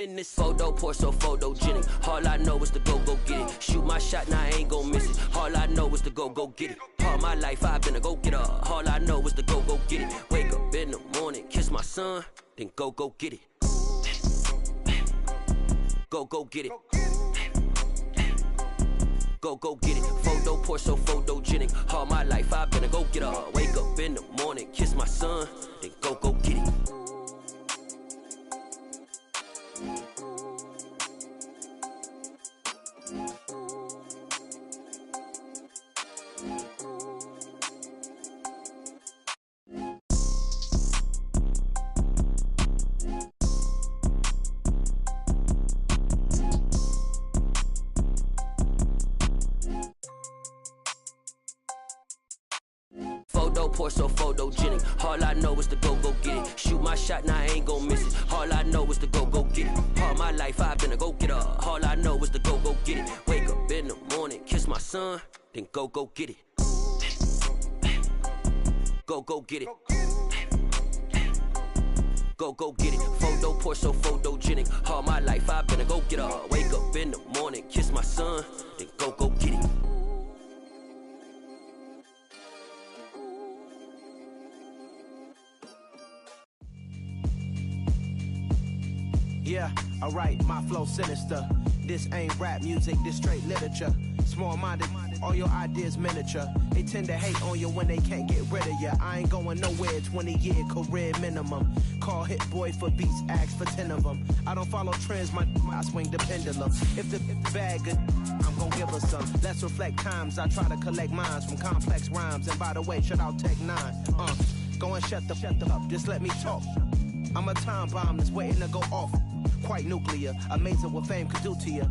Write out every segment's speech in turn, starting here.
In this photo, pour so photogenic. All I know is to go get it. Shoot my shot, now I ain't gon' miss it. All I know is to go get it. All my life I've been a go-getter. All I know is to go get it. Wake up in the morning, kiss my son, then go get it. Go get it. Go get it. Photo, pour so photogenic. All my life I've been a go-getter. Wake up in the morning, kiss my son, then go get it. Photo, pour so photogenic. All I know is to go get it. Shoot my shot, now I ain't gon' miss it. All I know is to go get it. All my life I've been a go-getter. All I know is to go get it. Wake up in the morning, kiss my son, then go get it. Go get it. Go get it. Photo, pour so photogenic. All my life I've been a go-getter. Wake up in the morning, kiss my son, then go get it. Yeah, alright, my flow sinister. This ain't rap music, this straight literature. Small-minded, all your ideas miniature. They tend to hate on you when they can't get rid of you. I ain't going nowhere, 20-year career minimum. Call Hit Boy for beats, ask for 10 of them. I don't follow trends, I swing the pendulum. If the bag good, I'm gon' give her some. Let's reflect times, I try to collect minds from complex rhymes. And by the way, shout out Tech 9. Go and shut the up, just let me talk. I'm a time bomb that's waiting to go off. Quite nuclear, amazing what fame could do to you.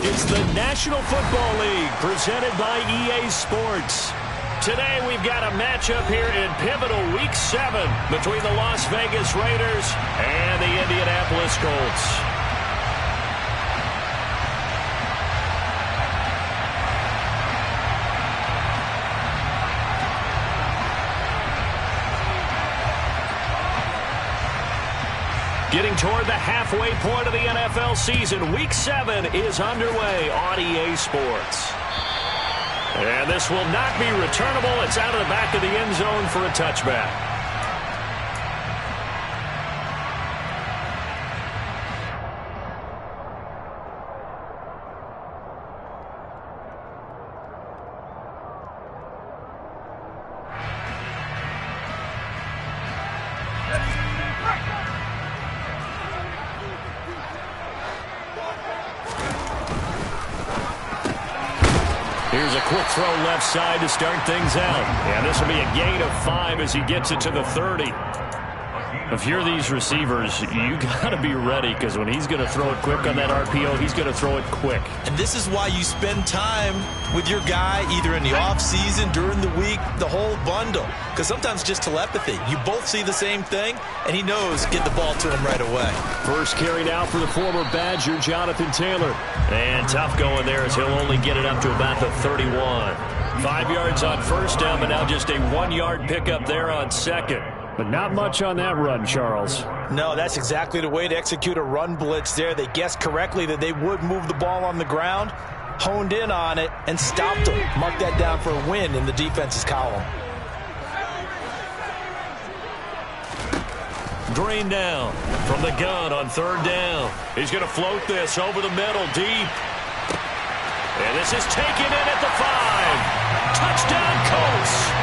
It's the National Football League presented by EA Sports. Today we've got a matchup here in pivotal Week 7 between the Las Vegas Raiders and the Indianapolis Colts. Getting toward the halfway point of the NFL season, Week 7 is underway on EA Sports. And this will not be returnable. It's out of the back of the end zone for a touchback. Here's a quick throw left side to start things out. And this will be a gain of 5 as he gets it to the 30. If you're these receivers, you got to be ready, because when he's going to throw it quick on that RPO, he's going to throw it quick. And this is why you spend time with your guy either in the offseason, during the week, the whole bundle. Because sometimes just telepathy. You both see the same thing, and he knows get the ball to him right away. First carry now for the former Badger, Jonathan Taylor. And tough going there as he'll only get it up to about the 31. 5 yards on first down, but now just a 1-yard pickup there on second. But not much on that run, Charles. No, that's exactly the way to execute a run blitz there. They guessed correctly that they would move the ball on the ground, honed in on it, and stopped them. Mark that down for a win in the defense's column. Green down from the gun on third down. He's going to float this over the middle, deep. And this is taken in at the 5. Touchdown, Colts.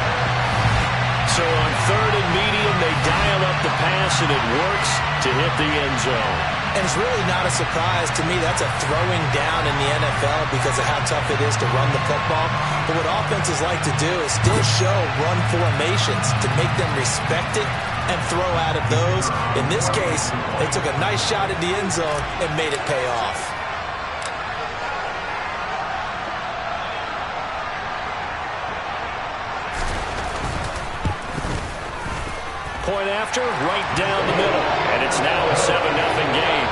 So on third and medium, they dial up the pass, and it works to hit the end zone. And it's really not a surprise to me. That's a throwing down in the NFL because of how tough it is to run the football. But what offenses like to do is still show run formations to make them respect it and throw out of those. In this case, they took a nice shot at the end zone and made it pay off. Point after, right down the middle. And it's now a 7-0 game.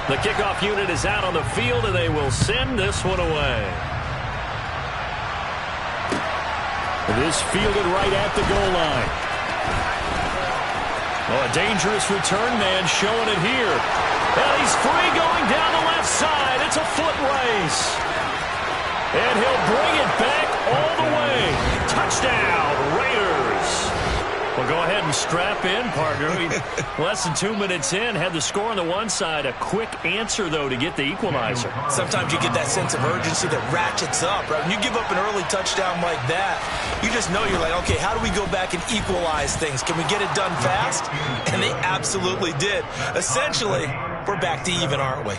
The kickoff unit is out on the field, and they will send this one away. This fielded right at the goal line. Oh, a dangerous return man showing it here. And he's free going down the left side. It's a foot race. And he'll bring it back all the way. Touchdown, Raiders. Well, go ahead and strap in, partner. Less than 2 minutes in, had the score on the one side. A quick answer, though, to get the equalizer. Sometimes you get that sense of urgency that ratchets up, right? When you give up an early touchdown like that, you just know you're like, okay, how do we go back and equalize things? Can we get it done fast? And they absolutely did. Essentially, we're back to even, aren't we?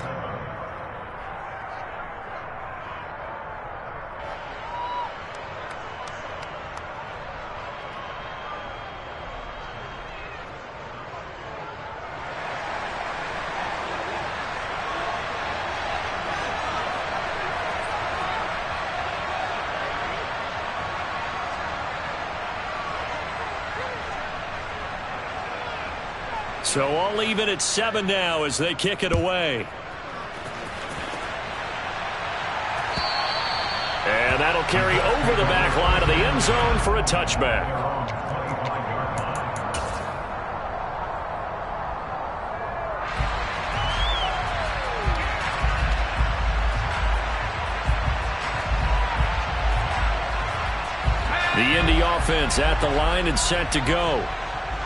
So all even at 7 now as they kick it away. And that'll carry over the back line of the end zone for a touchback. The Indy offense at the line and set to go.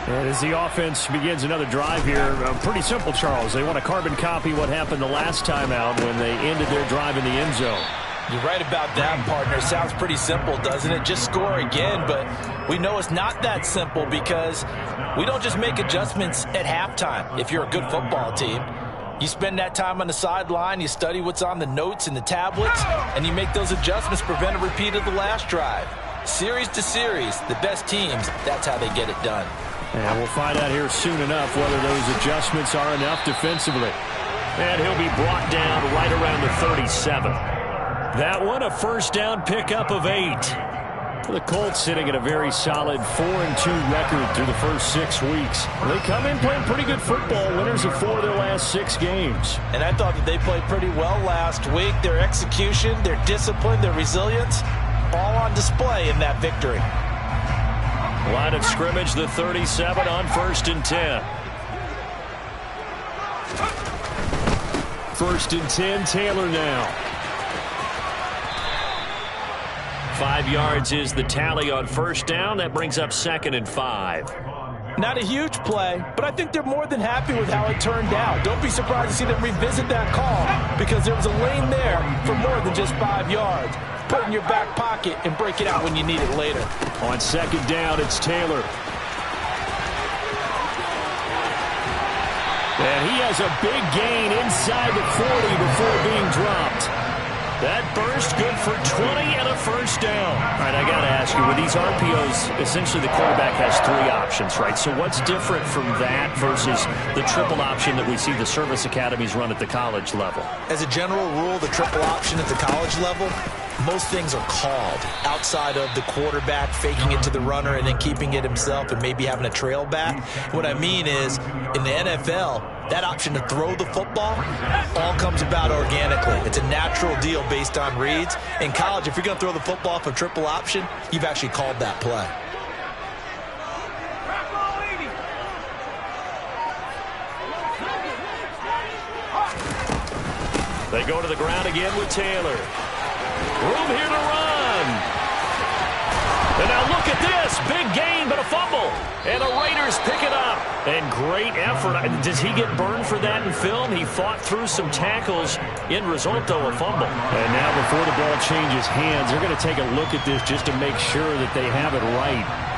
And as the offense begins another drive here, pretty simple, Charles. They want to carbon copy what happened the last time out when they ended their drive in the end zone. You're right about that, partner. Sounds pretty simple, doesn't it? Just score again, but we know it's not that simple because we don't just make adjustments at halftime. If you're a good football team, you spend that time on the sideline, you study what's on the notes and the tablets, and you make those adjustments to prevent a repeat of the last drive. Series to series, the best teams, that's how they get it done. And we'll find out here soon enough whether those adjustments are enough defensively. And he'll be brought down right around the 37. That one, a first down pickup of 8. The Colts sitting at a very solid 4-2 record through the first 6 weeks. They come in playing pretty good football, winners of 4 of their last 6 games. And I thought that they played pretty well last week. Their execution, their discipline, their resilience, all on display in that victory. Line of scrimmage, the 37 on 1st and 10. 1st and 10, Taylor now. 5 yards is the tally on 1st down. That brings up 2nd and 5. Not a huge play, but I think they're more than happy with how it turned out. Don't be surprised to see them revisit that call because there was a lane there for more than just 5 yards. Put it in your back pocket and break it out when you need it later. On 2nd down, it's Taylor. And he has a big gain inside the 40 before being dropped. That burst good for 20 and a first down. All right, I got to ask you, with these RPOs, essentially the quarterback has 3 options, right? So what's different from that versus the triple option that we see the service academies run at the college level? As a general rule, the triple option at the college level, most things are called outside of the quarterback faking it to the runner and then keeping it himself and maybe having a trail back. What I mean is, in the NFL, that option to throw the football all comes about organically. It's a natural deal based on reads. In college, if you're going to throw the football for triple option, you've actually called that play. They go to the ground again with Taylor. Room here to run. And now look at this. Big gain, but a fumble. And the Raiders pick it up. And great effort. Does he get burned for that in film? He fought through some tackles. End result, though, a fumble. And now before the ball changes hands, they're going to take a look at this just to make sure that they have it right.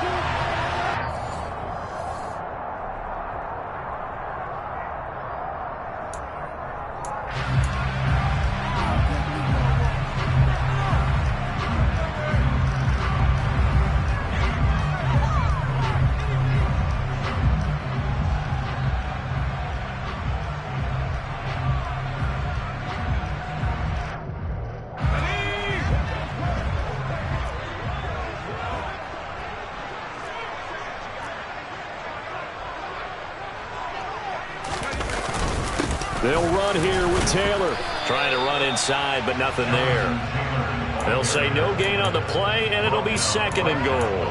They'll run here with Taylor. Trying to run inside, but nothing there. They'll say no gain on the play, and it'll be 2nd and goal.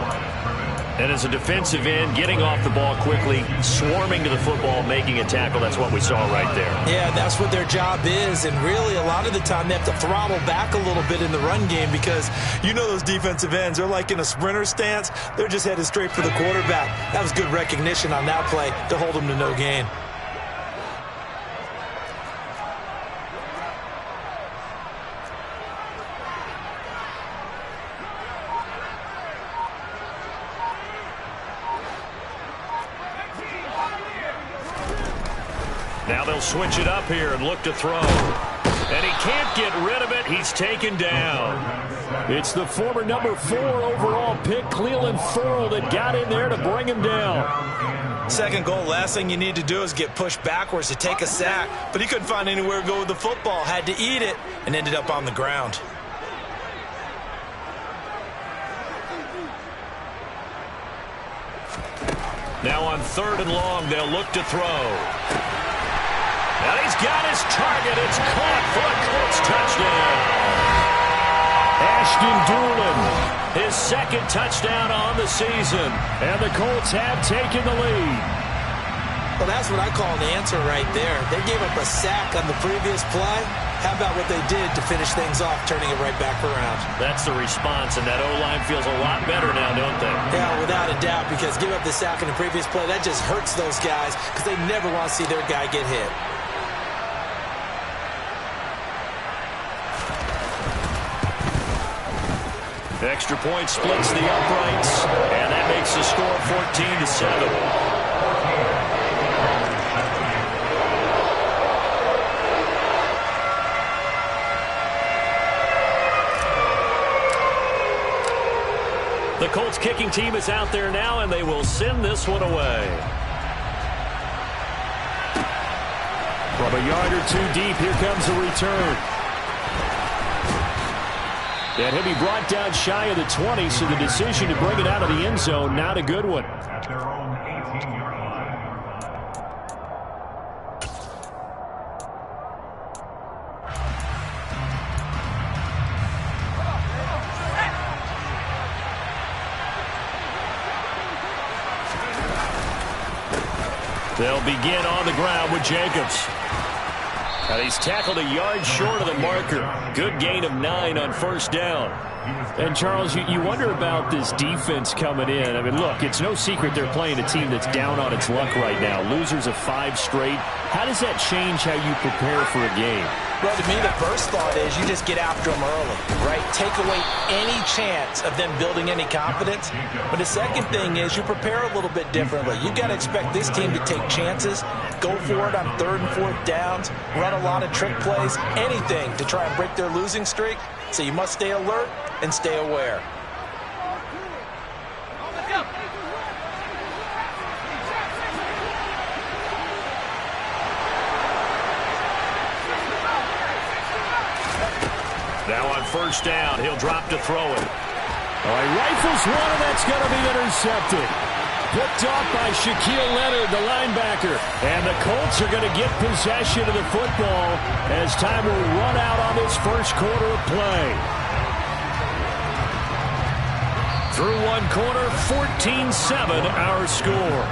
And as a defensive end, getting off the ball quickly, swarming to the football, making a tackle, that's what we saw right there. Yeah, that's what their job is. And really, a lot of the time, they have to throttle back a little bit in the run game because you know those defensive ends, they're like in a sprinter stance. They're just headed straight for the quarterback. That was good recognition on that play to hold them to no gain. Now they'll switch it up here and look to throw. And he can't get rid of it. He's taken down. It's the former number 4 overall pick, Clelin Ferrell, that got in there to bring him down. 2nd goal, last thing you need to do is get pushed backwards to take a sack. But he couldn't find anywhere to go with the football. Had to eat it and ended up on the ground. Now on 3rd and long, they'll look to throw. And he's got his target. It's caught for a Colts touchdown. Ashton Dulin, his 2nd touchdown on the season. And the Colts have taken the lead. Well, that's what I call an answer right there. They gave up a sack on the previous play. How about what they did to finish things off, turning it right back around? That's the response, and that O-line feels a lot better now, don't they? Yeah, without a doubt, because give up the sack in the previous play, that just hurts those guys because they never want to see their guy get hit. Extra point splits the uprights, and that makes the score 14-7. The Colts kicking team is out there now, and they will send this one away. From a yard or 2 deep, here comes a return. And he'll be brought down shy of the 20, so the decision to bring it out of the end zone, not a good one. At their own 18-yard line. They'll begin on the ground with Jacobs. And he's tackled a yard short of the marker. Good gain of 9 on 1st down. And, Charles, you wonder about this defense coming in. I mean, look, it's no secret they're playing a team that's down on its luck right now. Losers of 5 straight. How does that change how you prepare for a game? Well, to me, the first thought is you just get after them early, right? Take away any chance of them building any confidence. But the second thing is you prepare a little bit differently. You've got to expect this team to take chances, go for it on 3rd and 4th downs, run a lot of trick plays, anything to try and break their losing streak. So you must stay alert and stay aware. Now on 1st down, he'll drop to throw it. All right, rifles one, and that's going to be intercepted. Picked off by Shaquille Leonard, the linebacker. And the Colts are going to get possession of the football as time will run out on this 1st quarter of play. Through 1 quarter, 14-7 our score.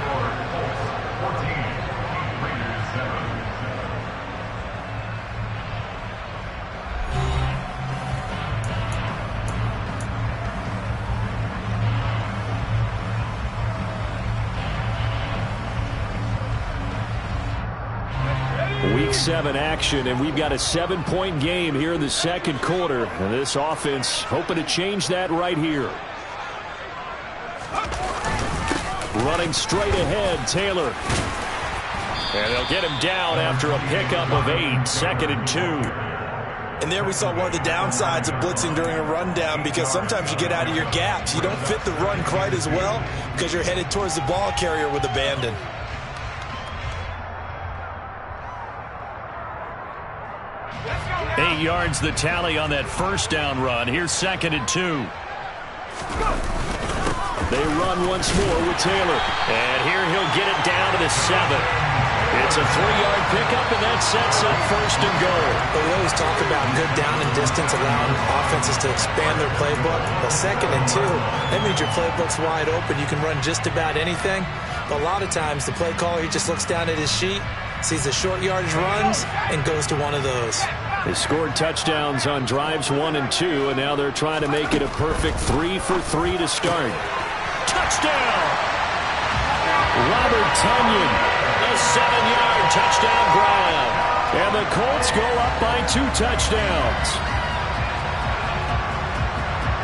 Week 7 action, and we've got a 7-point game here in the 2nd quarter. And this offense hoping to change that right here. Running straight ahead, Taylor. And they'll get him down after a pickup of 8, 2nd and 2. And there we saw one of the downsides of blitzing during a rundown, because sometimes you get out of your gaps. You don't fit the run quite as well because you're headed towards the ball carrier with abandon. Eight yards the tally on that 1st down run. Here's 2nd and 2. They run once more with Taylor. And here he'll get it down to the 7. It's a 3-yard pickup, and that sets up first and goal. But we always talk about good down and distance, allowing offenses to expand their playbook. Well, 2nd and 2, that means your playbook's wide open. You can run just about anything. But a lot of times, the play caller, he just looks down at his sheet, sees the short yardage runs, and goes to one of those. They scored touchdowns on drives 1 and 2, and now they're trying to make it a perfect 3 for 3 to start. Touchdown! Robert Tonyan, a 7-yard touchdown grab. And the Colts go up by 2 touchdowns.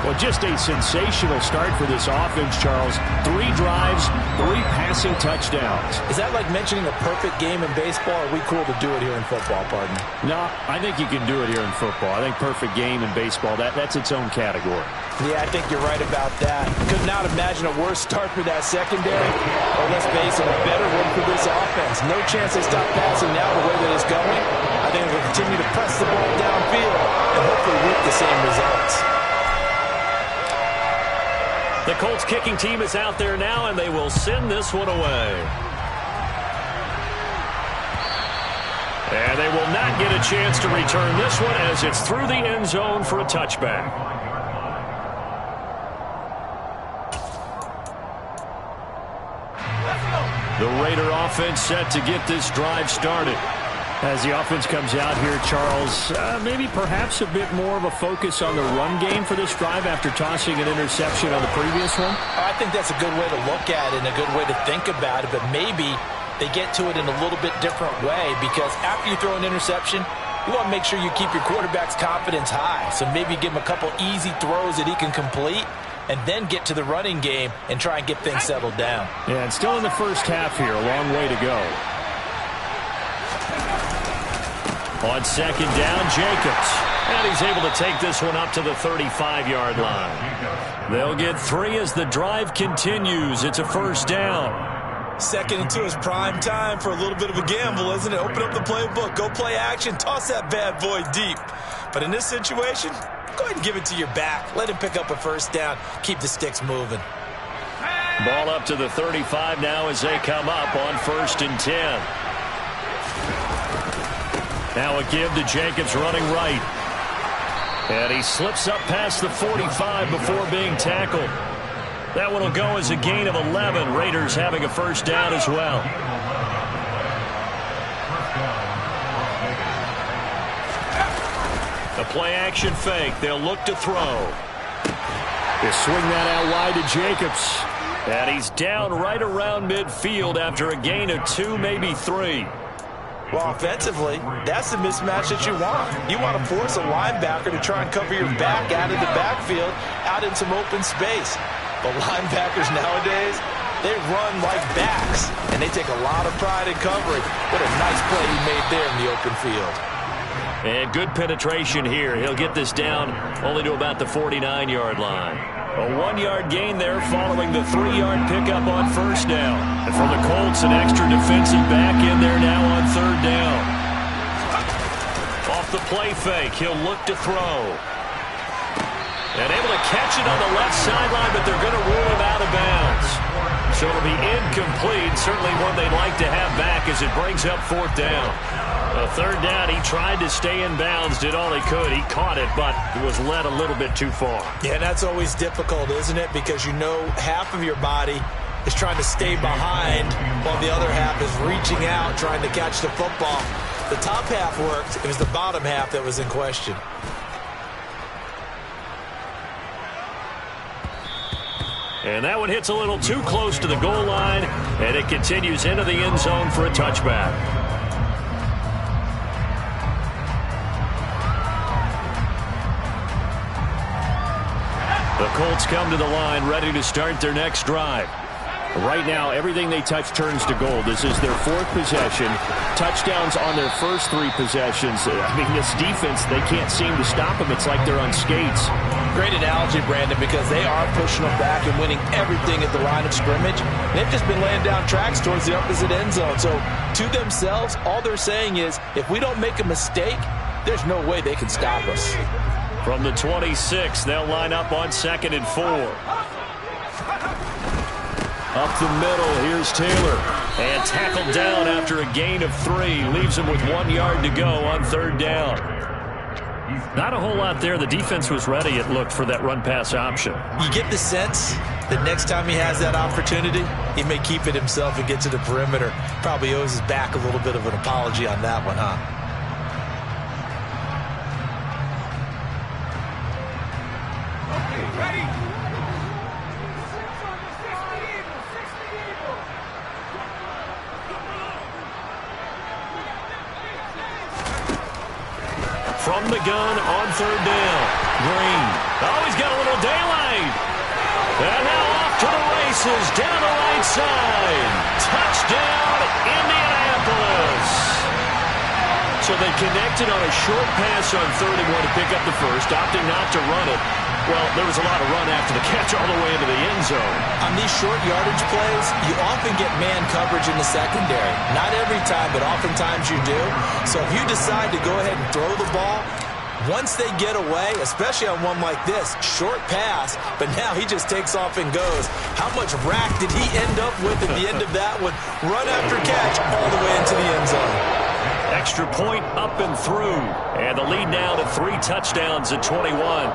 Well, just a sensational start for this offense, Charles. 3 drives, 3 passing touchdowns. Is that like mentioning a perfect game in baseball, or are we cool to do it here in football, partner? No, I think you can do it here in football. I think perfect game in baseball, that's its own category. Yeah, I think you're right about that. Could not imagine a worse start for that secondary. Or let's face it, a better one for this offense. No chance they stop passing now the way that it's going. I think they'll continue to press the ball downfield and hopefully reap the same results. The Colts kicking team is out there now, and they will send this one away. And they will not get a chance to return this one as it's through the end zone for a touchback. The Raider offense set to get this drive started. As the offense comes out here, Charles, maybe perhaps a bit more of a focus on the run game for this drive after tossing an interception on the previous one? I think that's a good way to look at it and a good way to think about it, but maybe they get to it in a little bit different way, because after you throw an interception, you want to make sure you keep your quarterback's confidence high. So maybe give him a couple easy throws that he can complete, and then get to the running game and try and get things settled down. Yeah, and still in the first half here, a long way to go. On 2nd down, Jacobs. And he's able to take this one up to the 35-yard line. They'll get 3 as the drive continues. It's a first down. 2nd and 2 is prime time for a little bit of a gamble, isn't it? Open up the playbook, go play action, toss that bad boy deep. But in this situation, go ahead and give it to your back. Let him pick up a first down. Keep the sticks moving. Ball up to the 35 now as they come up on 1st and 10. Now a give to Jacobs running right. And he slips up past the 45 before being tackled. That one will go as a gain of 11. Raiders having a first down as well. A play-action fake. They'll look to throw. They swing that out wide to Jacobs. And he's down right around midfield after a gain of 2, maybe 3. Well, offensively, that's the mismatch that you want. You want to force a linebacker to try and cover your back out of the backfield, out in some open space. But linebackers nowadays, they run like backs, and they take a lot of pride in covering. What a nice play he made there in the open field. And good penetration here. He'll get this down only to about the 49-yard line. A 1-yard gain there following the 3-yard pickup on 1st down. And for the Colts, an extra defensive back in there now on 3rd down. Off the play fake, he'll look to throw. And able to catch it on the left sideline, but they're going to rule him out of bounds. So it'll be incomplete, certainly one they'd like to have back as it brings up 4th down. A 3rd down, he tried to stay in bounds, did all he could. He caught it, but it was led a little bit too far. Yeah, that's always difficult, isn't it? Because you know half of your body is trying to stay behind while the other half is reaching out, trying to catch the football. The top half worked. It was the bottom half that was in question. And that one hits a little too close to the goal line, and it continues into the end zone for a touchback. The Colts come to the line ready to start their next drive. Right now, everything they touch turns to gold. This is their 4th possession. Touchdowns on their first 3 possessions. I mean, this defense, they can't seem to stop them. It's like they're on skates. Great analogy, Brandon, because they are pushing them back and winning everything at the line of scrimmage. They've just been laying down tracks towards the opposite end zone. So, to themselves, all they're saying is, if we don't make a mistake, there's no way they can stop us. From the 26, they'll line up on 2nd and 4. Up the middle, here's Taylor. And tackled down after a gain of 3. Leaves him with 1 yard to go on 3rd down. Not a whole lot there. The defense was ready, it looked, for that run-pass option. You get the sense that next time he has that opportunity, he may keep it himself and get to the perimeter. Probably owes his back a little bit of an apology on that one, huh? From the gun on 3rd down. Green. Oh, he's got a little daylight. And now off to the races down the right side. Touchdown, Indianapolis. So they connected on a short pass on 3rd and 1 to pick up the first, opting not to run it. Well, there was a lot of run after the catch all the way into the end zone. On these short yardage plays, you often get man coverage in the secondary. Not every time, but oftentimes you do. So if you decide to go ahead and throw the ball, once they get away, especially on one like this, short pass, but now he just takes off and goes. How much rack did he end up with at the end of that one? Run after catch all the way into the end zone. Extra point up and through. And the lead now to 3 touchdowns at 21.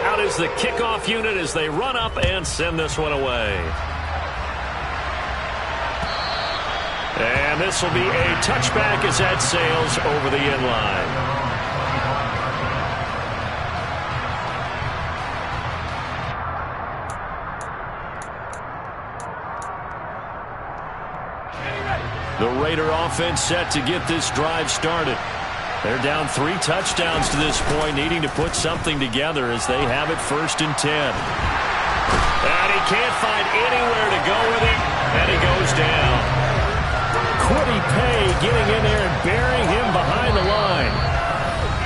Out is the kickoff unit as they run up and send this one away. And this will be a touchback as that sails over the end line. The Raider offense set to get this drive started. They're down 3 touchdowns to this point, needing to put something together as they have it 1st and 10. And he can't find anywhere to go with it, and he goes down. Kwity Paye getting in there and burying him behind the line.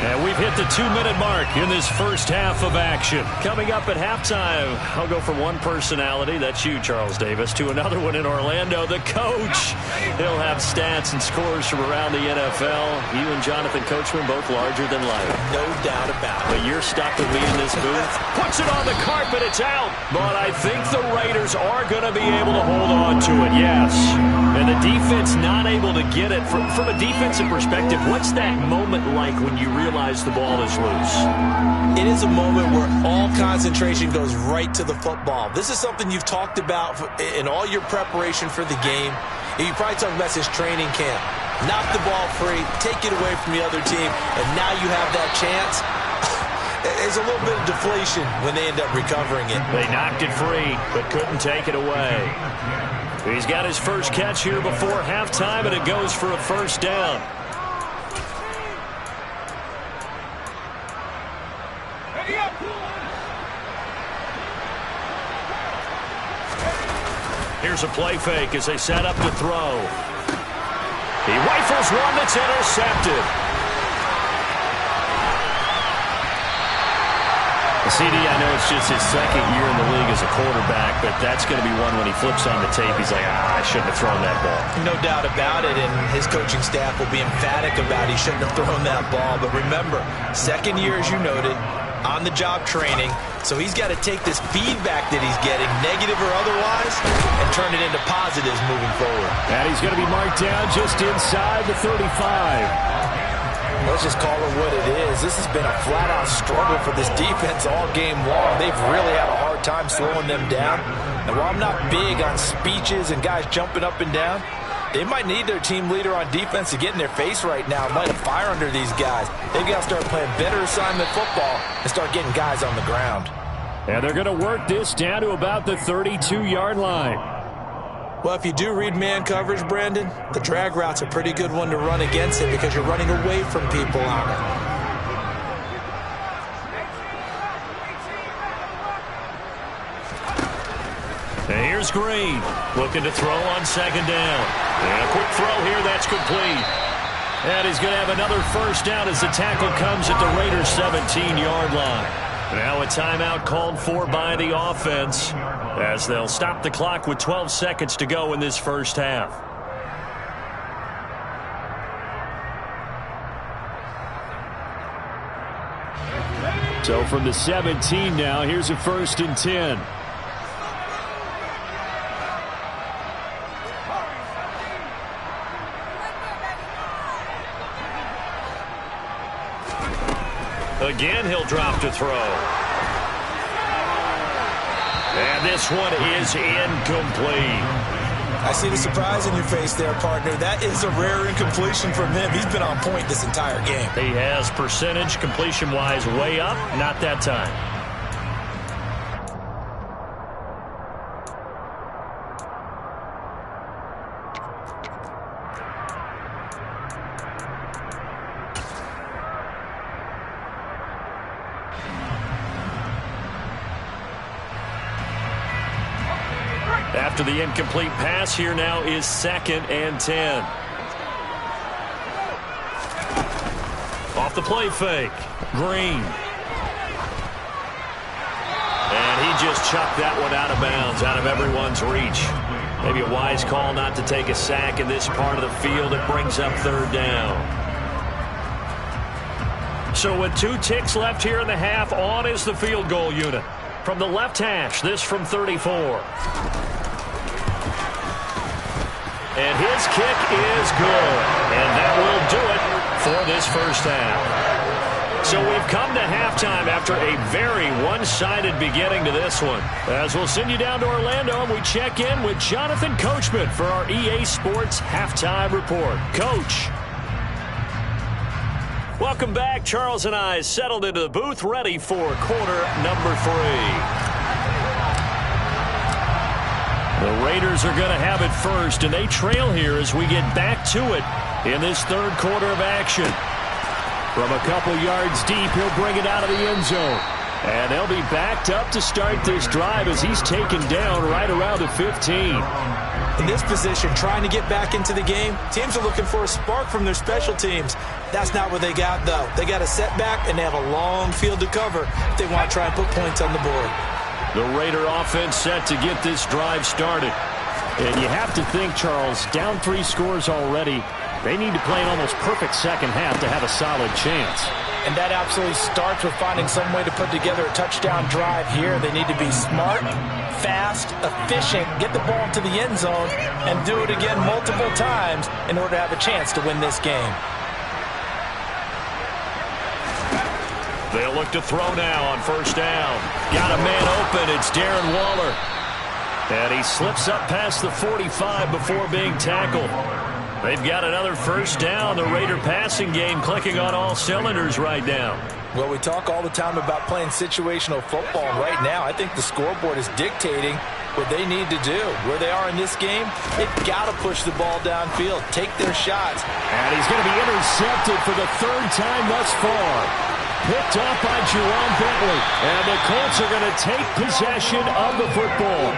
And we've hit the 2-minute mark in this first half of action. Coming up at halftime, I'll go from one personality, that's you, Charles Davis, to another one in Orlando, the coach. He'll have stats and scores from around the NFL. You and Jonathan Coachman both larger than life. No doubt about it. But you're stuck with me in this booth. Puts it on the carpet, it's out. But I think the Raiders are going to be able to hold on to it, yes. And the defense not able to get it. From a defensive perspective, what's that moment like when you realize the ball is loose? It is a moment where all concentration goes right to the football. This is something you've talked about in all your preparation for the game. You probably talked about since training camp. Knock the ball free, take it away from the other team, and now you have that chance. There's a little bit of deflation when they end up recovering it. They knocked it free, but couldn't take it away. He's got his first catch here before halftime, and it goes for a 1st down. Here's a play fake as they set up to throw. He rifles one that's intercepted. CD, I know it's just his 2nd year in the league as a quarterback, but that's going to be one when he flips on the tape. He's like, I shouldn't have thrown that ball. No doubt about it, and his coaching staff will be emphatic about he shouldn't have thrown that ball. But remember, 2nd year, as you noted, on-the-job training, so he's got to take this feedback that he's getting, negative or otherwise, and turn it into positives moving forward. And he's going to be marked down just inside the 35. Let's just call it what it is. This has been a flat-out struggle for this defense all game long. They've really had a hard time slowing them down. And while I'm not big on speeches and guys jumping up and down, they might need their team leader on defense to get in their face right now and light a fire under these guys. They've got to start playing better assignment football and start getting guys on the ground. And they're going to work this down to about the 32-yard line. Well, if you do read man coverage, Brandon, the drag route's a pretty good one to run against it because you're running away from people on it. And here's Green, looking to throw on 2nd down. And a quick throw here, that's complete. And he's going to have another 1st down as the tackle comes at the Raiders' 17-yard line. Now a timeout called for by the offense as they'll stop the clock with 12 seconds to go in this first half. So from the 17 now, here's a 1st and 10. Again, he'll drop to throw. And this one is incomplete. I see the surprise in your face there, partner. That is a rare incompletion from him. He's been on point this entire game. He has percentage completion-wise way up. Not that time. After the incomplete pass, here now is 2nd and 10. Off the play fake. Green. And he just chucked that one out of bounds, out of everyone's reach. Maybe a wise call not to take a sack in this part of the field. It brings up 3rd down. So with 2 ticks left here in the half, on is the field goal unit. From the left hash, this from 34. And his kick is good. And that will do it for this first half. So we've come to halftime after a very one-sided beginning to this one. As we'll send you down to Orlando, and we check in with Jonathan Coachman for our EA Sports Halftime Report. Coach. Welcome back. Charles and I settled into the booth, ready for quarter number 3. The Raiders are going to have it first, and they trail here as we get back to it in this 3rd quarter of action. From a couple yards deep, he'll bring it out of the end zone. And they'll be backed up to start this drive as he's taken down right around the 15. In this position, trying to get back into the game, teams are looking for a spark from their special teams. That's not what they got, though. They got a setback, and they have a long field to cover if they want to try and put points on the board. The Raider offense set to get this drive started. And you have to think, Charles, down 3 scores already. They need to play an almost perfect second half to have a solid chance. And that absolutely starts with finding some way to put together a touchdown drive here. They need to be smart, fast, efficient, get the ball into the end zone, and do it again multiple times in order to have a chance to win this game. They'll look to throw now on 1st down. Got a man open. It's Darren Waller. And he slips up past the 45 before being tackled. They've got another 1st down. The Raider passing game clicking on all cylinders right now. Well, we talk all the time about playing situational football. Right now, I think the scoreboard is dictating what they need to do. Where they are in this game, they've got to push the ball downfield, take their shots. And he's going to be intercepted for the 3rd time thus far. Picked off by Jerome Bentley. And the Colts are going to take possession of the football.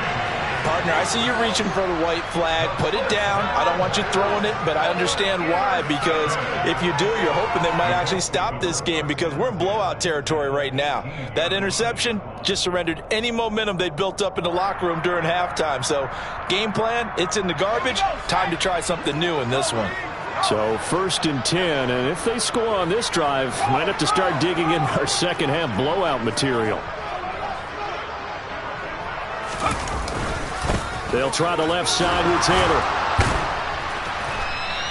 Partner, I see you reaching for the white flag. Put it down. I don't want you throwing it, but I understand why. Because if you do, you're hoping they might actually stop this game because we're in blowout territory right now. That interception just surrendered any momentum they built up in the locker room during halftime. So game plan, it's in the garbage. Time to try something new in this one. So 1st and 10, and if they score on this drive, might have to start digging in our second half blowout material. They'll try the left side with Taylor.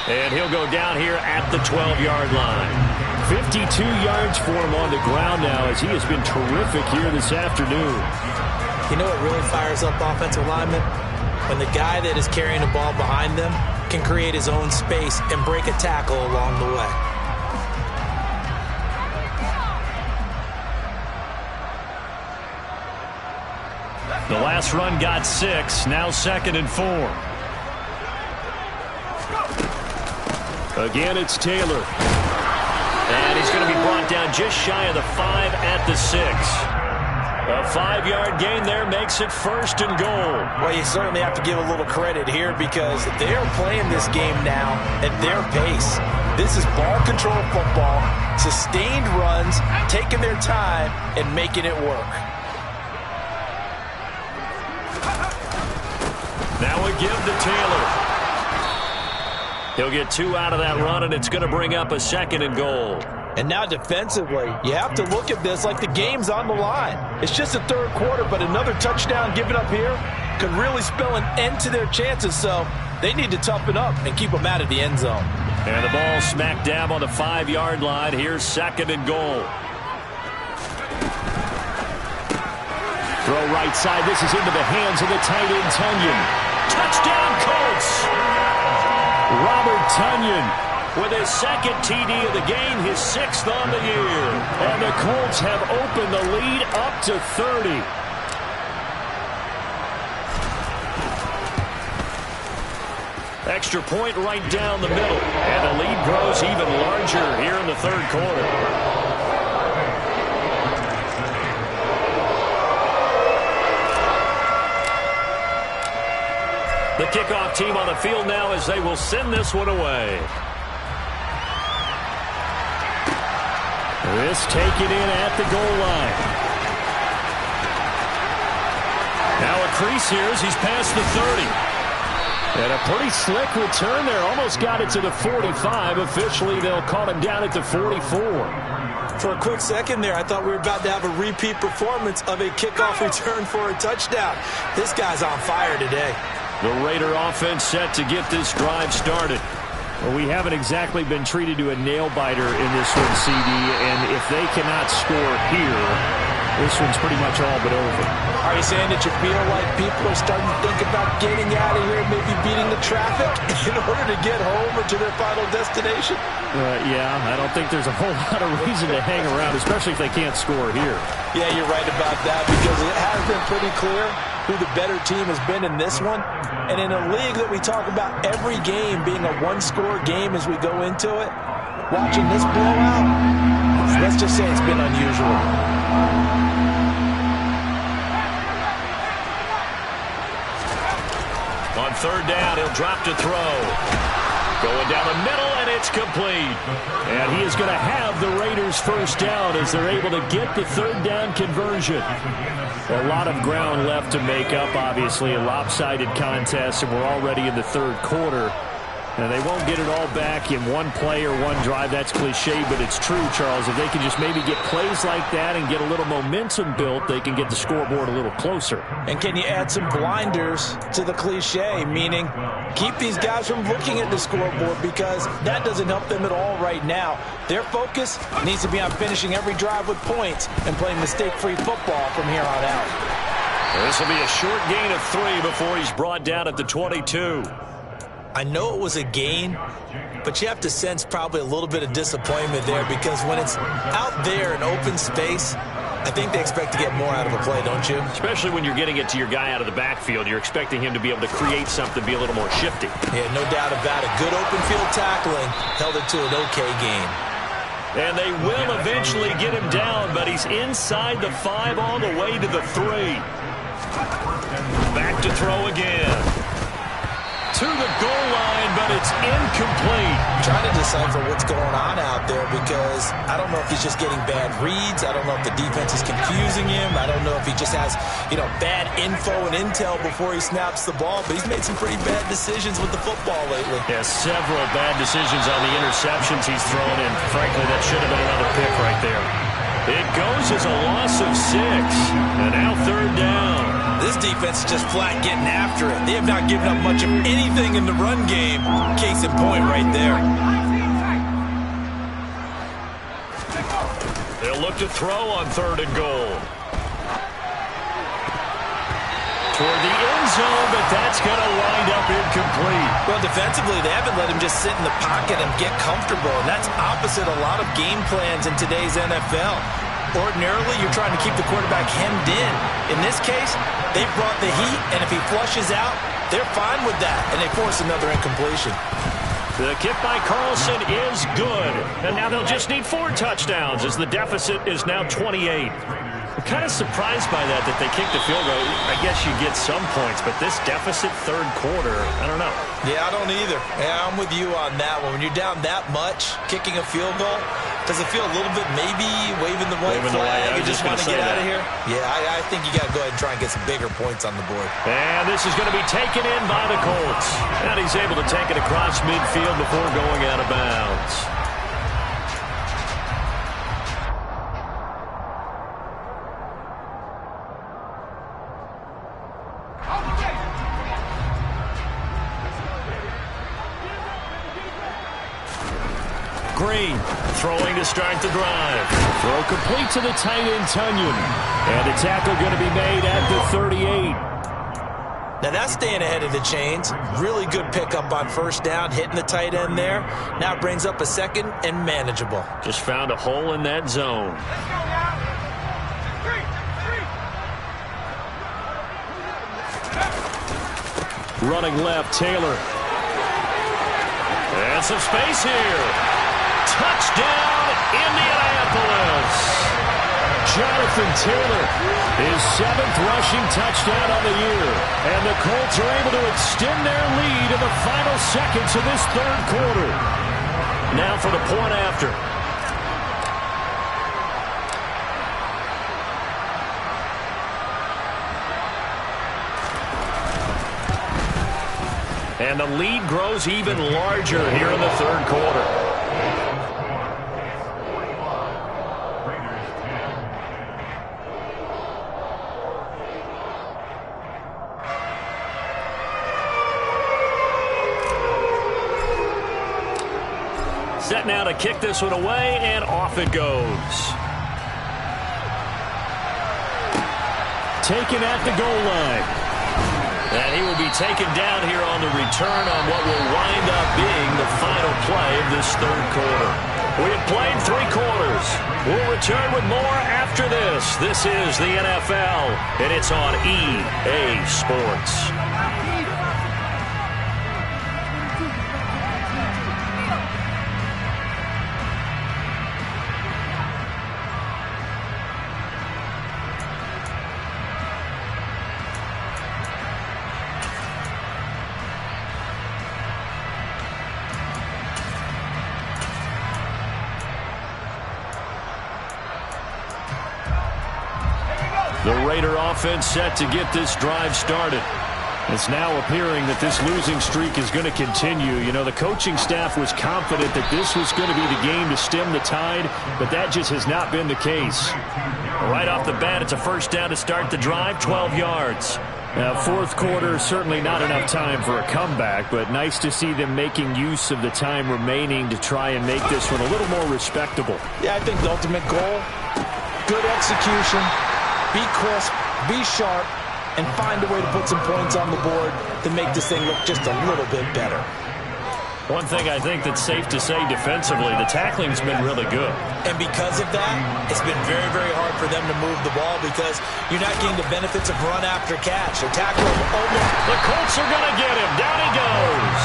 And he'll go down here at the 12-yard line. 52 yards for him on the ground now as he has been terrific here this afternoon. You know what really fires up offensive linemen? When the guy that is carrying the ball behind them can create his own space and break a tackle along the way. The last run got 6, now 2nd and 4. Again, it's Taylor. And he's going to be brought down just shy of the 5 at the 6. A 5-yard gain there makes it 1st and goal. Well, you certainly have to give a little credit here because they are playing this game now at their pace. This is ball control football, sustained runs, taking their time, and making it work. Now we give to Taylor. He'll get 2 out of that run, and it's going to bring up a 2nd and goal. And now defensively, you have to look at this like the game's on the line. It's just the third quarter, but another touchdown given up here could really spell an end to their chances. So they need to toughen up and keep them out of the end zone. And the ball smack dab on the 5-yard line. Here's 2nd and goal. Throw right side. This is into the hands of the tight end, Tonyan. Touchdown, Colts! Robert Tonyan with his 2nd TD of the game, his 6th on the year. And the Colts have opened the lead up to 30. Extra point right down the middle. And the lead grows even larger here in the third quarter. The kickoff team on the field now as they will send this one away. This taken in at the goal line. Now a crease here as he's past the 30. And a pretty slick return there. Almost got it to the 45. Officially, they'll call him down at the 44. For a quick second there, I thought we were about to have a repeat performance of a kickoff return for a touchdown. This guy's on fire today. The Raider offense set to get this drive started. Well, we haven't exactly been treated to a nail-biter in this one, CD, and if they cannot score here, this one's pretty much all but over. Are you saying that you feel like people are starting to think about getting out of here, maybe beating the traffic in order to get home or to their final destination? Yeah, I don't think there's a whole lot of reason to hang around, especially if they can't score here. Yeah, you're right about that, because it has been pretty clear who the better team has been in this one. And in a league that we talk about every game being a one-score game as we go into it, watching this blowout, let's just say it's been unusual. On 3rd down, he'll drop to throw. Going down the middle, and it's complete. And he is going to have the Raiders' first down as they're able to get the 3rd down conversion. A lot of ground left to make up, obviously. A lopsided contest, and we're already in the third quarter. And they won't get it all back in one play or one drive. That's cliche, but it's true, Charles. If they can just maybe get plays like that and get a little momentum built, they can get the scoreboard a little closer. And can you add some blinders to the cliche, meaning keep these guys from looking at the scoreboard, because that doesn't help them at all right now. Their focus needs to be on finishing every drive with points and playing mistake-free football from here on out. This will be a short gain of 3 before he's brought down at the 22. I know it was a gain, but you have to sense probably a little bit of disappointment there, because when it's out there in open space, I think they expect to get more out of a play, don't you? Especially when you're getting it to your guy out of the backfield. You're expecting him to be able to create something, be a little more shifty. Yeah, no doubt about it. Good open field tackling held it to an okay gain. And they will eventually get him down, but he's inside the 5 all the way to the 3. Back to throw again. To the goal line, but it's incomplete. I'm trying to decipher what's going on out there, because I don't know if he's just getting bad reads. I don't know if the defense is confusing him. I don't know if he just has, bad info and intel before he snaps the ball. But he's made some pretty bad decisions with the football lately. Yeah, several bad decisions on the interceptions he's thrown, and frankly, that should have been another pick right there. It goes as a loss of 6, and now 3rd down. This defense is just flat getting after it. They have not given up much of anything in the run game. Case in point right there. They'll look to throw on 3rd and goal. Toward the end zone, but that's going to wind up incomplete. Well, defensively, they haven't let him just sit in the pocket and get comfortable, and that's opposite a lot of game plans in today's NFL. Ordinarily, you're trying to keep the quarterback hemmed in. In this case, they brought the heat, and if he flushes out, they're fine with that, and they force another incompletion. The kick by Carlson is good, and now they'll just need 4 touchdowns as the deficit is now 28. I'm kind of surprised by that they kicked the field goal. I guess you get some points, but this deficit 3rd quarter, I don't know. Yeah, I don't either. Yeah, I'm with you on that one. When you're down that much, kicking a field goal, does it feel a little bit maybe waving the white flag? You just want to get out of here? Yeah, I think you got to go ahead and try and get some bigger points on the board. And this is going to be taken in by the Colts. And he's able to take it across midfield before going out of bounds. Green throwing to start the drive. Throw complete to the tight end, Tunyon. And a tackle going to be made at the 38. Now that's staying ahead of the chains. Really good pickup on first down, hitting the tight end there. Now it brings up a second and manageable. Just found a hole in that zone. Running left, Taylor. And some space here. Touchdown, Indianapolis. Jonathan Taylor, his 7th rushing touchdown on the year. And the Colts are able to extend their lead in the final seconds of this third quarter. Now for the point after. And the lead grows even larger here in the third quarter. Set now to kick this one away, and off it goes. Taken at the goal line. And he will be taken down here on the return on what will wind up being the final play of this third quarter. We have played 3 quarters. We'll return with more after this. This is the NFL, and it's on EA Sports. The Raider offense set to get this drive started. It's now appearing that this losing streak is going to continue. You know, the coaching staff was confident that this was going to be the game to stem the tide, but that just has not been the case. Right off the bat, it's a first down to start the drive, 12 yards. Now, fourth quarter, certainly not enough time for a comeback, but nice to see them making use of the time remaining to try and make this one a little more respectable. Yeah, I think the ultimate goal, good execution, be crisp, be sharp, and find a way to put some points on the board to make this thing look just a little bit better. One thing I think that's safe to say defensively, the tackling's been really good. And because of that, it's been very, very hard for them to move the ball because you're not getting the benefits of run after catch. They're tackling almost. The Colts are going to get him. Down he goes.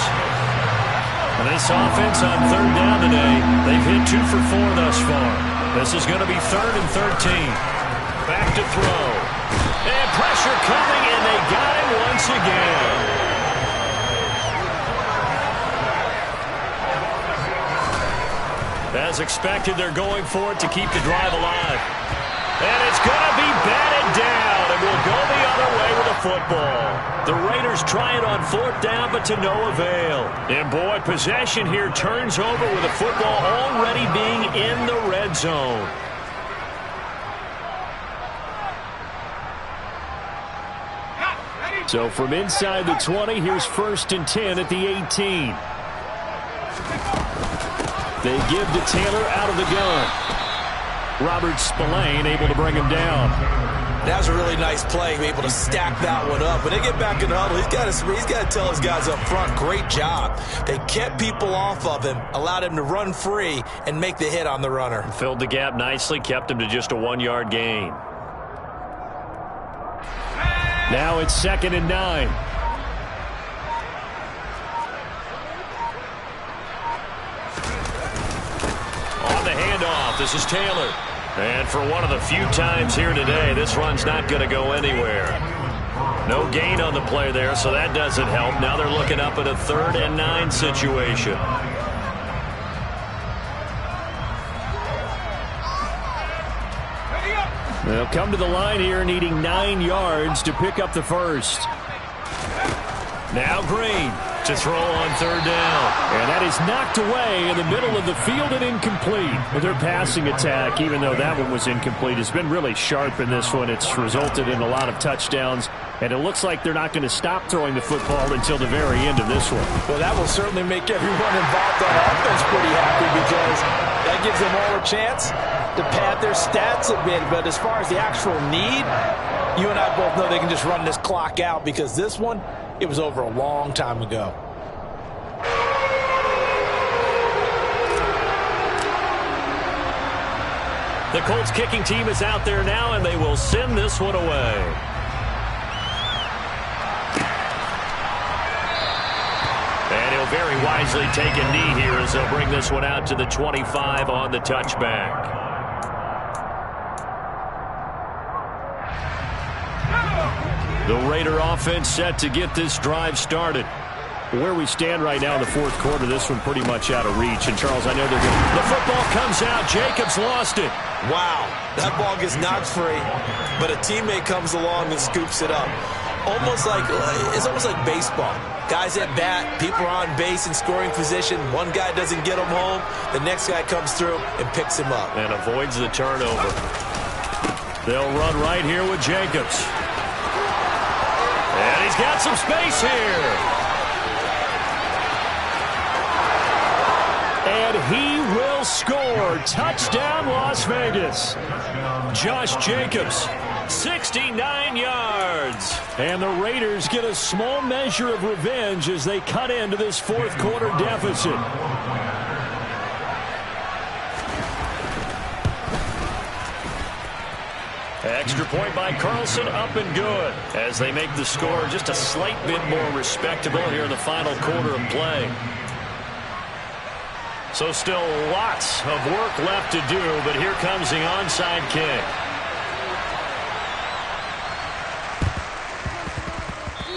And this offense on third down today, they've hit 2 for 4 thus far. This is going to be 3rd and 13. Back to throw. And pressure coming, and they got him once again. As expected, they're going for it to keep the drive alive. And it's going to be batted down, and we'll go the other way with the football. The Raiders try it on 4th down, but to no avail. And boy, possession here turns over with the football already being in the red zone. So from inside the 20, here's 1st and 10 at the 18. They give to Taylor out of the gun. Robert Spillane able to bring him down. That was a really nice play, able to stack that one up. When they get back in the huddle, he's got to tell his guys up front, great job. They kept people off of him, allowed him to run free and make the hit on the runner. Filled the gap nicely, kept him to just a 1-yard gain. Now it's 2nd and 9. On the handoff, this is Taylor. And for one of the few times here today, this run's not going to go anywhere. No gain on the play there, so that doesn't help. Now they're looking up at a 3rd and 9 situation. They'll come to the line here needing 9 yards to pick up the first. Now Green to throw on third down. And that is knocked away in the middle of the field and incomplete. Their passing attack, even though that one was incomplete, has been really sharp in this one. It's resulted in a lot of touchdowns, and it looks like they're not going to stop throwing the football until the very end of this one. Well, that will certainly make everyone involved on offense pretty happy, because that gives them all a chance to pad their stats a bit. But as far as the actual need, you and I both know they can just run this clock out, because this one, it was over a long time ago. The Colts kicking team is out there now, and they will send this one away. And he'll very wisely take a knee here as they'll bring this one out to the 25 on the touchback. The Raider offense set to get this drive started. Where we stand right now in the fourth quarter, this one pretty much out of reach. And, Charles, I know they're going to... The football comes out. Jacobs lost it. Wow, that ball gets knocked free, but a teammate comes along and scoops it up. It's almost like baseball. Guys at bat, people are on base in scoring position. One guy doesn't get him home. The next guy comes through and picks him up. And avoids the turnover. They'll run right here with Jacobs. And he's got some space here. And he will score. Touchdown, Las Vegas. Josh Jacobs, 69 yards. And the Raiders get a small measure of revenge as they cut into this fourth quarter deficit. Extra point by Carlson, up and good, as they make the score just a slight bit more respectable here in the final quarter of play. So still lots of work left to do, but here comes the onside kick.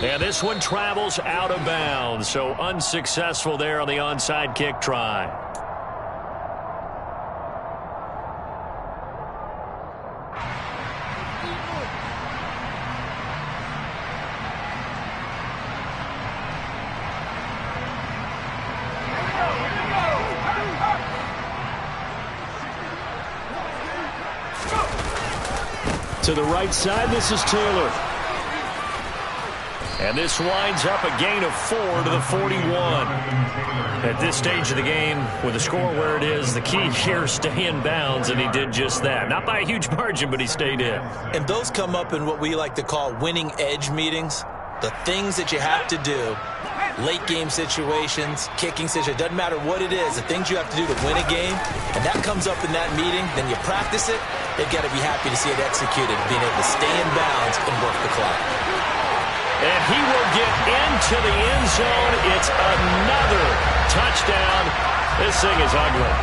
And this one travels out of bounds, so unsuccessful there on the onside kick try. To the right side, this is Taylor. And this winds up a gain of 4 to the 41. At this stage of the game, with the score where it is, the key here is stay in bounds, and he did just that. Not by a huge margin, but he stayed in. And those come up in what we like to call winning edge meetings. The things that you have to do, late game situations, kicking situations, doesn't matter what it is, the things you have to do to win a game, and that comes up in that meeting, then you practice it, they've got to be happy to see it executed, being able to stay in bounds and work the clock. And he will get into the end zone. It's another touchdown. This thing is ugly.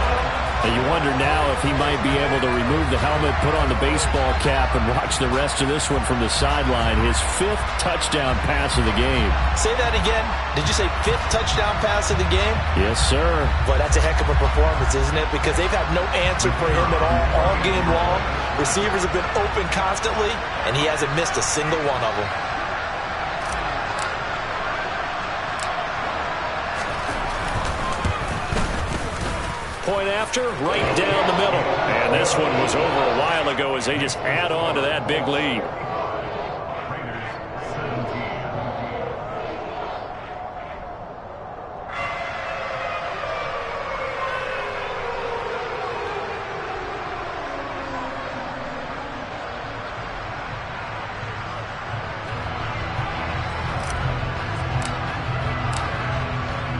And you wonder now if he might be able to remove the helmet, put on the baseball cap, and watch the rest of this one from the sideline. His 5th touchdown pass of the game. Say that again. Did you say 5th touchdown pass of the game? Yes, sir. Boy, that's a heck of a performance, isn't it? Because they've had no answer for him at all game long. Receivers have been open constantly, and he hasn't missed a single one of them. Point after, right down the middle. And this one was over a while ago as they just add on to that big lead.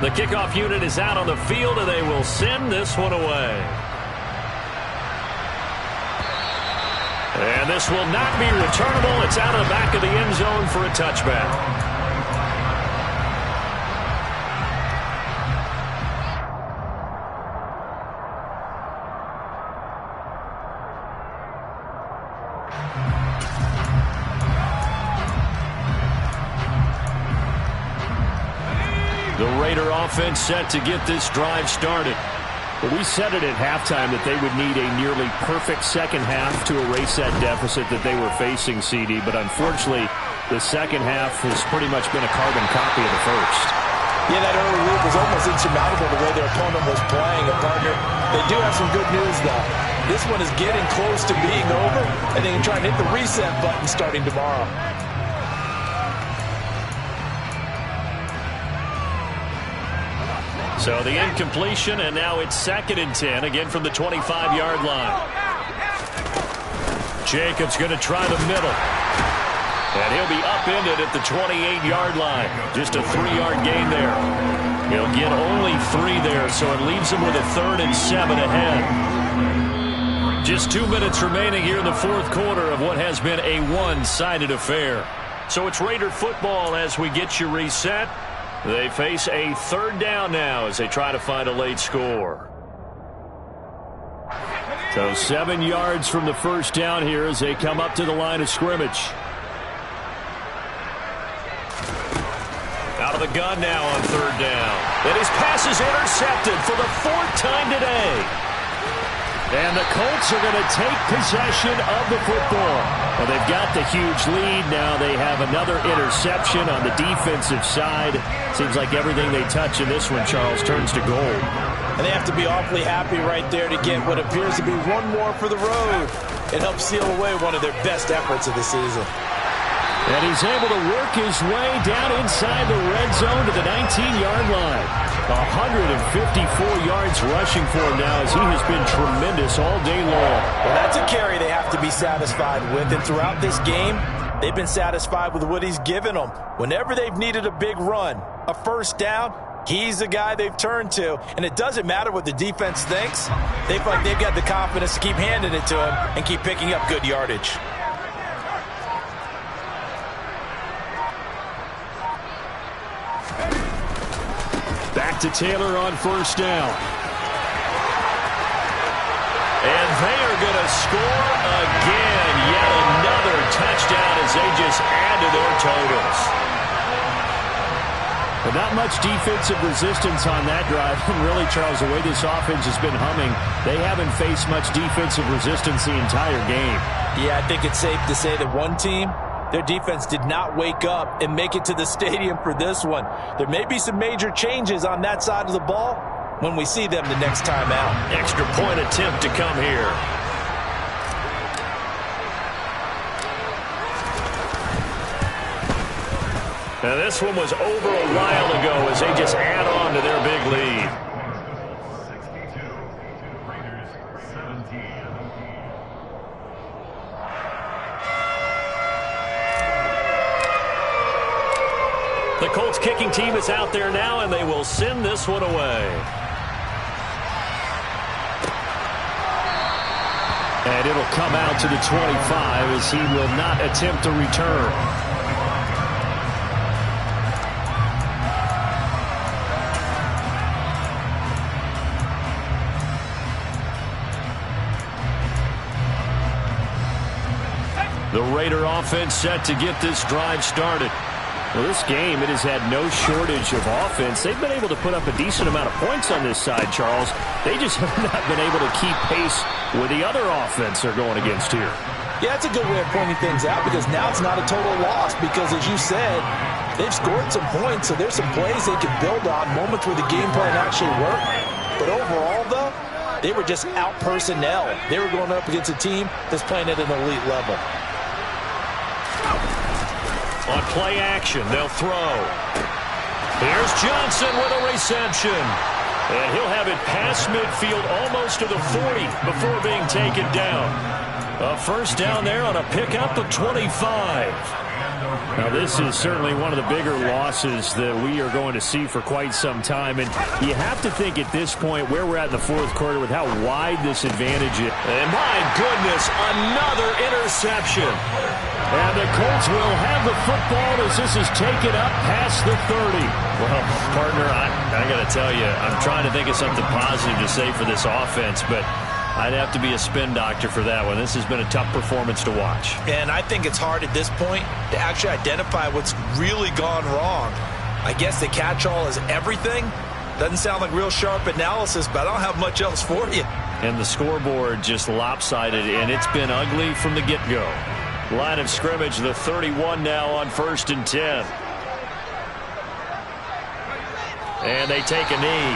The kickoff unit is out on the field, and they will send this one away. And this will not be returnable. It's out of the back of the end zone for a touchback. The Raider offense set to get this drive started. But we said it at halftime that they would need a nearly perfect second half to erase that deficit that they were facing, CD. But unfortunately, the second half has pretty much been a carbon copy of the first. Yeah, that early lead was almost insurmountable the way their opponent was playing. And, partner, they do have some good news, though. This one is getting close to being over, and they can try and hit the reset button starting tomorrow. So the incompletion, and now it's 2nd and 10, again from the 25-yard line. Jacobs going to try the middle. And he'll be upended at the 28-yard line. Just a 3-yard gain there. He'll get only 3 there, so it leaves him with a 3rd and 7 ahead. Just 2 minutes remaining here in the 4th quarter of what has been a one-sided affair. So it's Raider football as we get you reset. They face a 3rd down now as they try to find a late score. So 7 yards from the first down here as they come up to the line of scrimmage. Out of the gun now on 3rd down. And his pass is intercepted for the 4th time today. And the Colts are going to take possession of the football. Well, they've got the huge lead. Now they have another interception on the defensive side. Seems like everything they touch in this one, Charles, turns to gold. And they have to be awfully happy right there to get what appears to be one more for the road. It helps seal away one of their best efforts of the season. And he's able to work his way down inside the red zone to the 19-yard line. 154 yards rushing for him now as he has been tremendous all day long. Well, that's a carry they have to be satisfied with. And throughout this game, they've been satisfied with what he's given them. Whenever they've needed a big run, a first down, he's the guy they've turned to. And it doesn't matter what the defense thinks. They feel like they've got the confidence to keep handing it to him and keep picking up good yardage. Back to Taylor on first down. And they are going to score again. Yet another touchdown as they just add to their totals. But not much defensive resistance on that drive. And really, Charles, the way this offense has been humming, they haven't faced much defensive resistance the entire game. Yeah, I think it's safe to say that one team, their defense did not wake up and make it to the stadium for this one. There may be some major changes on that side of the ball when we see them the next time out. Extra point attempt to come here. And this one was over a while ago as they just add on to their big lead. 62 to Raiders 17. The Colts kicking team is out there now, and they will send this one away. And it'll come out to the 25 as he will not attempt to return. The Raider offense set to get this drive started. Well, this game, it has had no shortage of offense. They've been able to put up a decent amount of points on this side, Charles. They just have not been able to keep pace with the other offense they're going against here. Yeah, that's a good way of pointing things out because now it's not a total loss because, as you said, they've scored some points, so there's some plays they can build on, moments where the game plan actually worked. But overall, though, they were just out-personnel. They were going up against a team that's playing at an elite level. On play action, they'll throw. Here's Johnson with a reception. And he'll have it past midfield almost to the 40 before being taken down. A first down there on a pickup of 25. Now, this is certainly one of the bigger losses that we are going to see for quite some time. And you have to think at this point where we're at in the fourth quarter with how wide this advantage is. And my goodness, another interception. And the Colts will have the football as this is taken up past the 30. Well, partner, I got to tell you, I'm trying to think of something positive to say for this offense, but I'd have to be a spin doctor for that one. This has been a tough performance to watch. And I think it's hard at this point to actually identify what's really gone wrong. I guess the catch-all is everything. Doesn't sound like real sharp analysis, but I don't have much else for you. And the scoreboard just lopsided, and it's been ugly from the get-go. Line of scrimmage, the 31 now on 1st and 10. And they take a knee.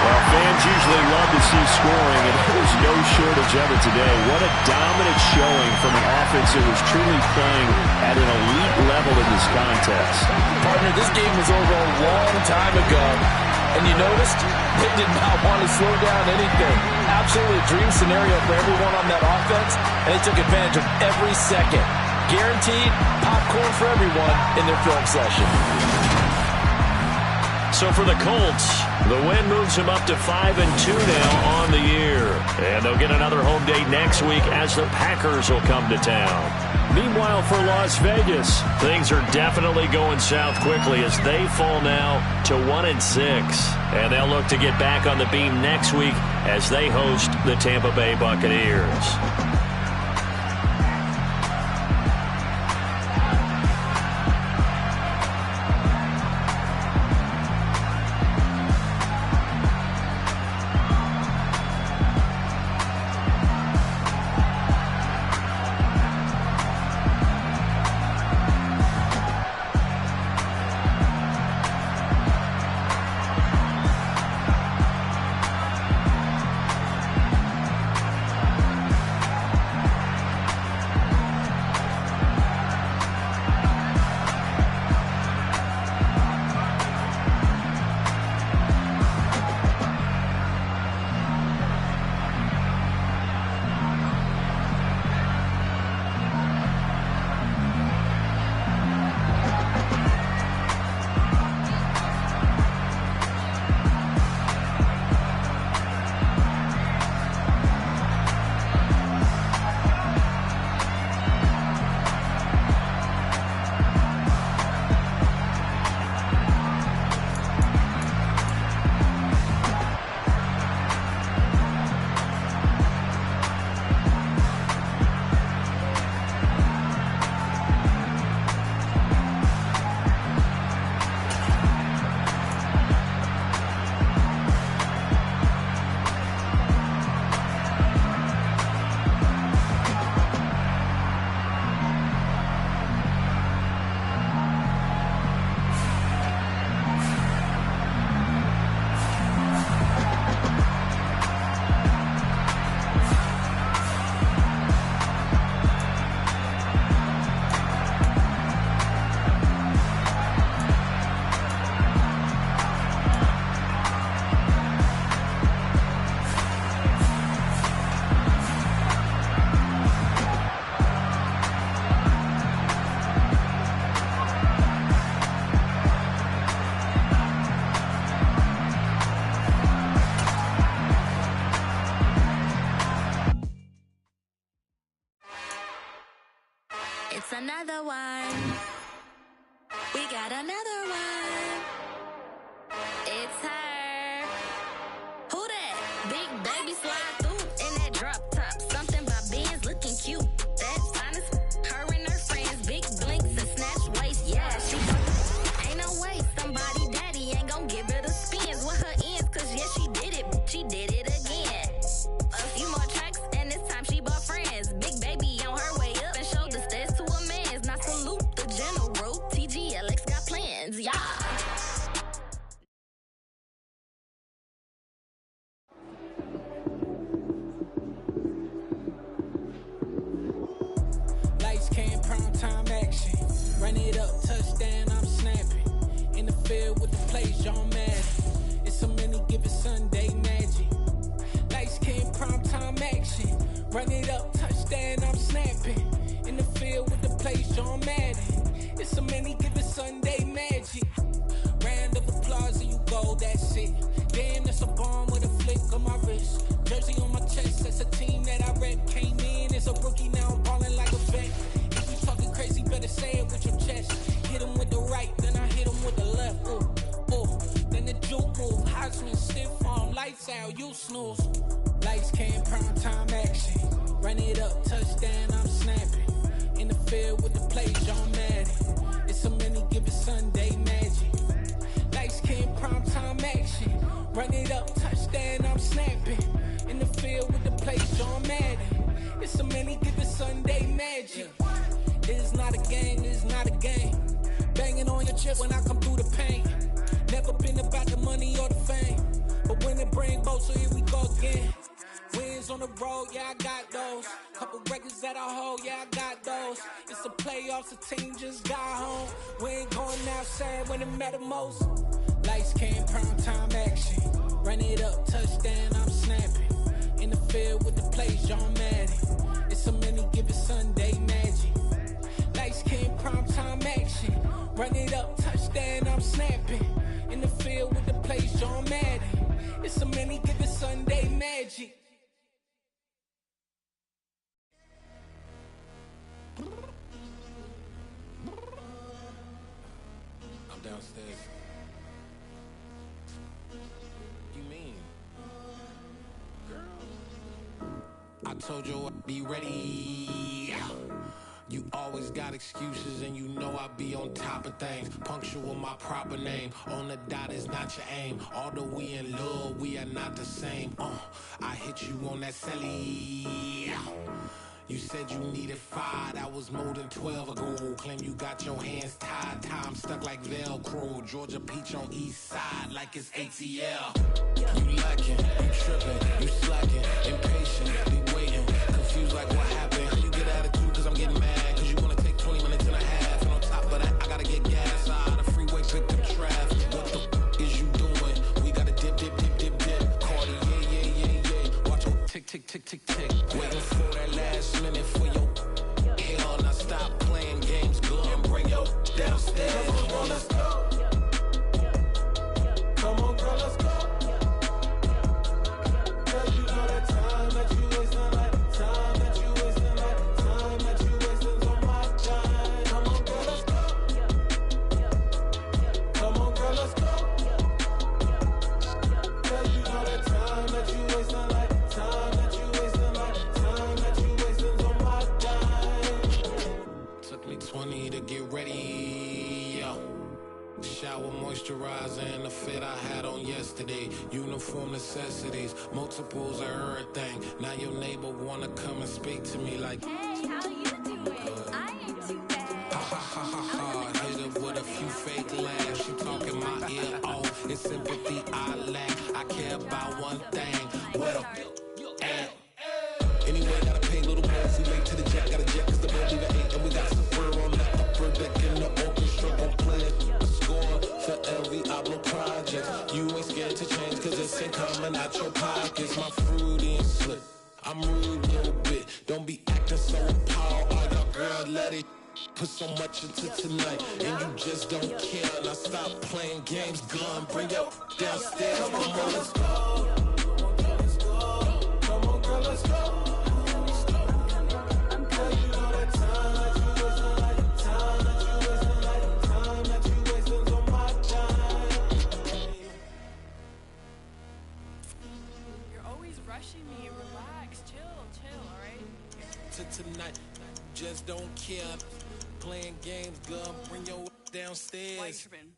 Well, fans usually love to see scoring, and there's no shortage of it today. What a dominant showing from an offense that was truly playing at an elite level in this contest. Partner, this game was over a long time ago, and you noticed they did not want to slow down anything. Absolutely a dream scenario for everyone on that offense, and they took advantage of every second. Guaranteed popcorn for everyone in their film session. So for the Colts, the win moves them up to 5-2 now on the year. And they'll get another home day next week as the Packers will come to town. Meanwhile, for Las Vegas, things are definitely going south quickly as they fall now to 1-6. And they'll look to get back on the beam next week as they host the Tampa Bay Buccaneers. It's another one. We got another one. It's her. Who that? Big baby slide through in that drop top. Something by Benz looking cute. That's honest. Her and her friends, big blinks and snatch waist. Yeah, she ain't no way. Somebody daddy ain't gon' give her the spins with her ends. Cause yeah, she did it. She did it again. A few more tracks and this time she bought friends. Big baby on her way up and showed the stairs to a man's. Now salute the general. TGLX got plans. Yeah. Lights came, prime time action. Run it up, touchdown, I'm snapping. In the field with the plays, John Madden. It's a many given Sunday magic. Lights came, prime time action. Run it up, touchdown, I'm snapping. In the field with the plays, John Madden. It's a many given Sunday magic. Round of applause and you go, that's it. Damn, that's a bomb with a flick on my wrist. Jersey on my chest, that's a team that I rep. Came in as a rookie, now I'm balling like a vet. If you talking crazy, better say it with your chest. Hit him with the right, then I hit him with the left. Then the juke move, Heisman stiff arm, lights out, you snooze. Lights came, prime time action. Run it up, touchdown, I'm snapping. In the field with the play, John Madden. It's a many given Sunday magic. Lights came, prime time action. Run it up, touchdown, I'm snapping. In the field with the play, John Madden. It's a many given Sunday magic. It's not a game, it's not a game. Banging on your chest when I come through the pain. Never been about the money or the fame, but when it bring both, so here we go again. Wins on the road, yeah, I got those. Couple records that I hold, yeah, I got those. It's the playoffs, the team just got home. We ain't going outside when it matter most. Lights came, prime time action. Run it up, touchdown, I'm snapping. In the field with the plays, John Madden. It's so many, give it Sunday magic. Lights came, prime time action. Run it up, touchdown, I'm snapping. In the field with the plays, John Madden. It's so many, give it Sunday magic. I'm downstairs. You mean? Girl, I told you I'd be ready. You always got excuses and you know I be on top of things. Punctual my proper name. On the dot is not your aim. Although we in love, we are not the same. I hit you on that celly. You said you needed 5, that was more than 12 ago. Claim you got your hands tied, time stuck like Velcro. Georgia Peach on east side like it's ATL. You lacking, you tripping, you slacking, impatient, be waiting, confused like what happened. How you get attitude cause I'm getting mad, cause you wanna take 20 minutes and a half. And on top of that, I gotta get gas out of the freeway, pick up traffic. What the is you doing? We gotta dip, dip, dip, dip, dip. Cardi, yeah. Watch your tick, tick, tick, tick, tick. Waiting for that last minute for your hell. Now stop playing games, go and bring your downstairs. Come on, let's go. Come on, girl, let's go. Cause you know that time that you wasting, like time that you wasting, like time that you wasting on my time. Come on, girl, let's go. Come on, girl, let's go. Cause you know that time that you wasting, like time that you wasting, like time that you wasting on my time. Took me 20 to get ready, yo. Shower, moisturizer, and the fit I had on yesterday. Uniform necessities, multiples of everything. Now your neighbor wanna come and speak to me like, Hey, how you doing? I ain't too bad. ha ha ha ha ha. Hit her with a few fake laughs. She talking my ear off. It's sympathy I lack. I care about one thing. What up? Anyway, gotta pay a little more if we late to the jet. Got a jet cause the boat leaving 8. And we got Super on the upper deck in the orchestra. Gon' play a score for every Ablo project. You ain't scared to change cause it's ain't coming out your pockets. My fruity and slip. I'm rude a little bit. Don't be acting so appalled. All your girl let it put so much into tonight. And you just don't care. Now stop playing games. Gun, bring your downstairs. Come on, let's go. Come on, girl, let's go. Me, relax, chill, alright? To tonight, just don't care. Playing games, gun, bring your downstairs. Why you tripping?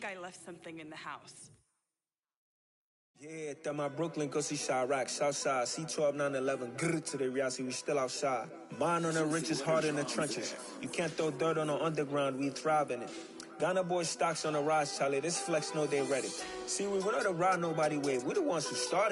I left something in the house. Yeah, that my Brooklyn, go see Chirac, Southside, C12, 911, grr to the reality, we still outside. Mine on the richest, heart in the trenches. You can't throw dirt on the underground, we thrive in it. Ghana boys stocks on the rise, Charlie, this flex know they ready. See, we don't ride nobody wave, we the ones who started.